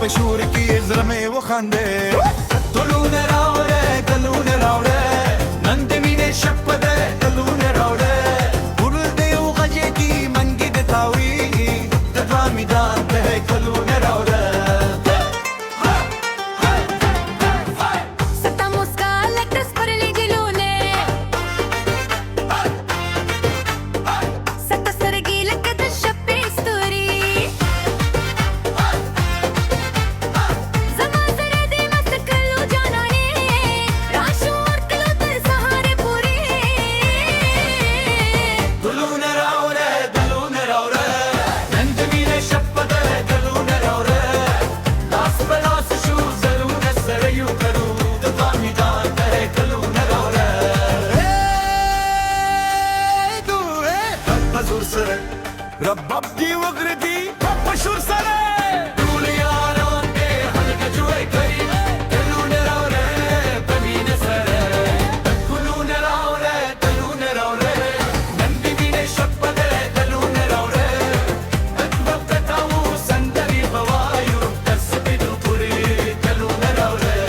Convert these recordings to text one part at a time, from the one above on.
پشورکی زرمه و خنده طلون راوره گلون راوره نندمینه شپده گلون راوره برده و غجگی منگی دتاوی دتوامی دان به گلون راوره رباب دی وګردي مشهور سره ټول یاران دې خلک جوړ کړي کلونه راوړې په مینه سره کلونه راوړې کلونه راوړې نن دې مینه شپه دې کلونه راوړې وخت تاو سندري بوایو تسبیح پوری کلونه راوړې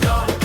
Go.